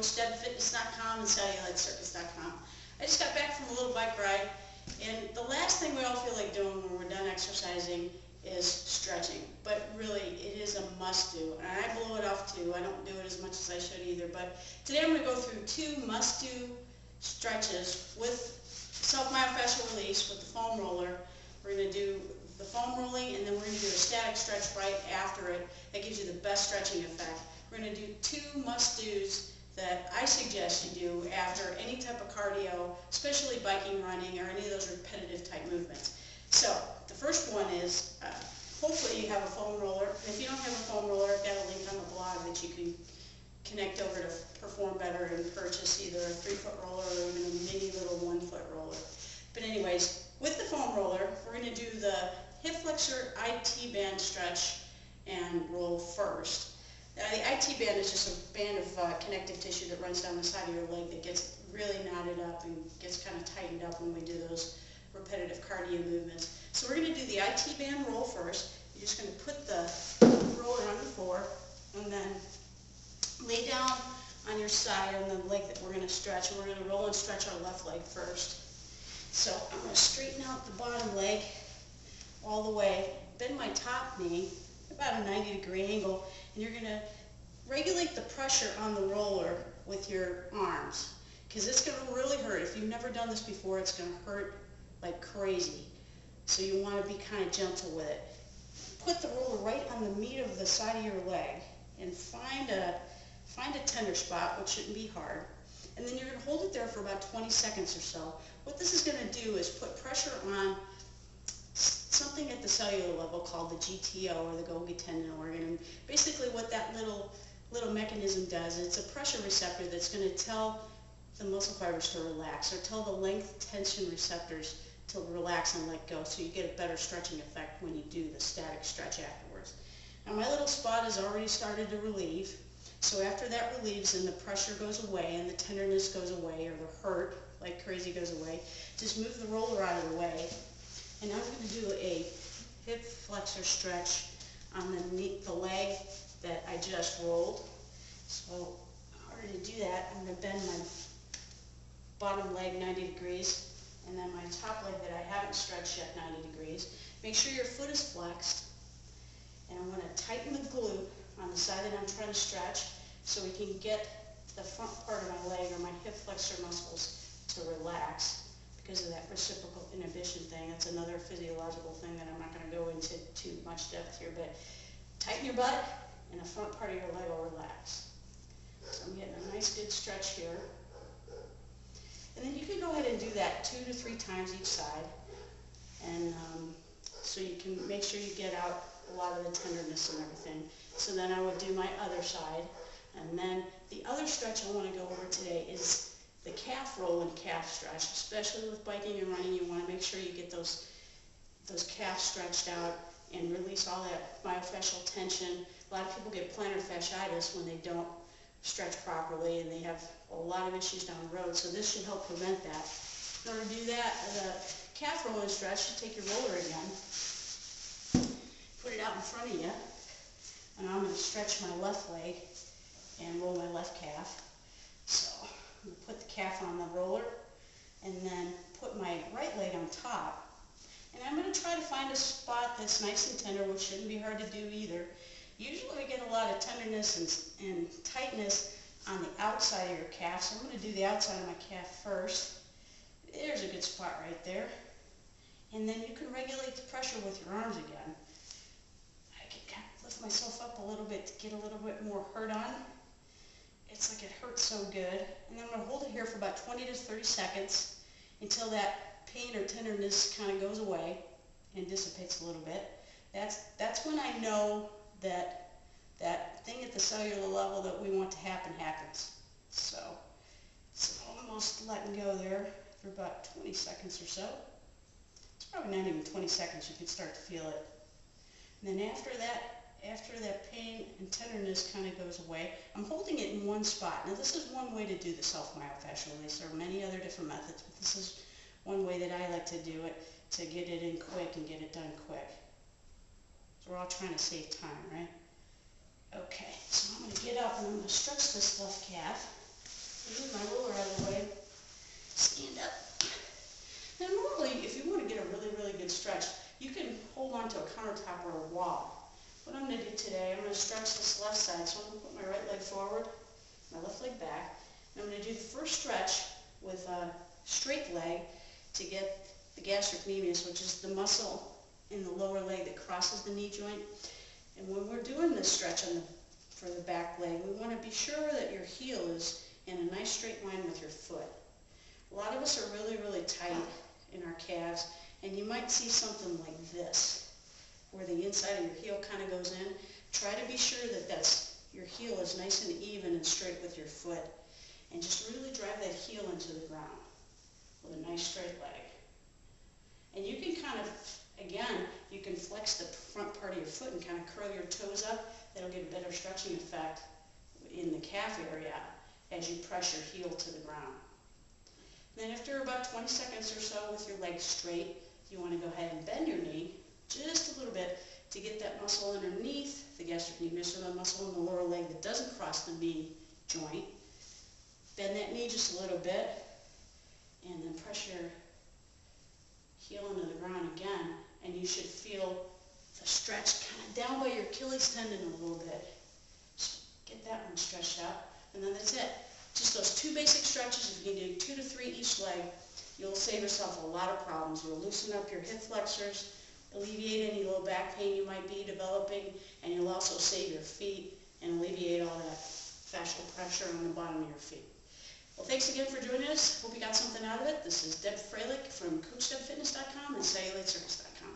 coachdebbfitness.com and cellulitecircus.com. I just got back from a little bike ride, and the last thing we all feel like doing when we're done exercising is stretching. But really, it is a must-do, and I blow it off too. I don't do it as much as I should either. But today I'm going to go through 2 must-do stretches with self-myofascial release with the foam roller. We're going to do the foam rolling, and then we're going to do a static stretch right after it. That gives you the best stretching effect. We're going to do 2 must-dos that I suggest you do after any type of cardio, especially biking, running, or any of those repetitive type movements. So the first one is, hopefully you have a foam roller. If you don't have a foam roller, I've got a link on the blog that you can connect over to Perform Better and purchase either a 3-foot roller or even a mini little 1-foot roller. But anyways, with the foam roller, we're going to do the hip flexor IT band stretch and roll first. Now, the IT band is just a band of connective tissue that runs down the side of your leg that gets really knotted up and gets kind of tightened up when we do those repetitive cardio movements. So we're going to do the IT band roll first. You're just going to put the roller on the floor and then lay down on your side on the leg that we're going to stretch, and we're going to roll and stretch our left leg first. So I'm going to straighten out the bottom leg all the way, bend my top knee about a 90-degree angle, and you're going to regulate the pressure on the roller with your arms, because it's going to really hurt. If you've never done this before, it's going to hurt like crazy. So you want to be kind of gentle with it. Put the roller right on the meat of the side of your leg and find a tender spot, which shouldn't be hard. And then you're going to hold it there for about 20 seconds or so. What this is going to do is put pressure on something at the cellular level called the GTO, or the Golgi tendon organ. And basically what that little mechanism does, it's a pressure receptor that's going to tell the muscle fibers to relax, or tell the length tension receptors to relax and let go, so you get a better stretching effect when you do the static stretch afterwards. Now my little spot has already started to relieve, so after that relieves and the pressure goes away and the tenderness goes away, or the hurt like crazy goes away, just move the roller out of the way. And I'm going to do a hip flexor stretch on the leg that I just rolled. So in order to do that, I'm going to bend my bottom leg 90 degrees, and then my top leg that I haven't stretched yet 90 degrees. Make sure your foot is flexed, and I'm going to tighten the glute on the side that I'm trying to stretch so we can get the front part of my leg, or my hip flexor muscles, to relax because of that reciprocal inhibition thing. That's another physiological thing that I'm not going to go into too much depth here, but tighten your butt and the front part of your leg will relax. So I'm getting a nice good stretch here. And then you can go ahead and do that 2 to 3 times each side, and so you can make sure you get out a lot of the tenderness and everything. So then I would do my other side, and then the other stretch I want to go over today is the calf roll and calf stretch. Especially with biking and running, you want to make sure you get those calves stretched out and release all that myofascial tension. A lot of people get plantar fasciitis when they don't stretch properly, and they have a lot of issues down the road, so this should help prevent that. In order to do that, the calf roll and stretch, you take your roller again, put it out in front of you, and I'm going to stretch my left leg and roll my left calf. So I'm going to put the calf on the roller and then put my right leg on top. And I'm going to try to find a spot that's nice and tender, which shouldn't be hard to do either. Usually we get a lot of tenderness and tightness on the outside of your calf, so I'm going to do the outside of my calf first. There's a good spot right there. And then you can regulate the pressure with your arms again. I can kind of lift myself up a little bit to get a little bit more hurt on. It's like it hurts so good. And then I'm going to hold it here for about 20 to 30 seconds until that pain or tenderness kind of goes away and dissipates a little bit. That's when I know that thing at the cellular level that we want to happen happens. So it's almost letting go there for about 20 seconds or so. It's probably not even 20 seconds, you can start to feel it. And then after that pain and tenderness kind of goes away, I'm holding it in one spot. Now this is one way to do the self-myofascial release. There are many other different methods, but this is one way that I like to do it to get it in quick and get it done quick. So we're all trying to save time, right? Okay, so I'm going to get up and I'm going to stretch this left calf. Move my roller out of the way. Stand up. Now normally, if you want to get a really, really good stretch, you can hold on to a countertop or a wall. What I'm going to do today, I'm going to stretch this left side. So I'm going to put my right leg forward, my left leg back. And I'm going to do the first stretch with a straight leg to get the gastrocnemius, which is the muscle in the lower leg that crosses the knee joint. And when we're doing this stretch for the back leg, we want to be sure that your heel is in a nice straight line with your foot. A lot of us are really, really tight in our calves, and you might see something like this, where the inside of your heel kind of goes in. Try to be sure that your heel is nice and even and straight with your foot, and just really drive that heel into the ground with a nice straight leg. And you can kind of, again, you can flex the front part of your foot and kind of curl your toes up. That'll give a better stretching effect in the calf area as you press your heel to the ground. Then after about 20 seconds or so with your legs straight, you want to go ahead and bend your knee just a little bit to get that muscle underneath the gastrocnemius, or the muscle in the lower leg that doesn't cross the knee joint. Bend that knee just a little bit, and then press your heel into the ground again, and you should feel the stretch kind of down by your Achilles tendon a little bit. So get that one stretched out, and then that's it. Just those two basic stretches. If you can do 2 to 3 each leg, you'll save yourself a lot of problems. You'll loosen up your hip flexors, alleviate any low back pain you might be developing, and you'll also save your feet and alleviate all that fascial pressure on the bottom of your feet. Well, thanks again for joining us. Hope you got something out of it. This is Deb Freilich from CoachDebFitness.com and CellulateCircus.com.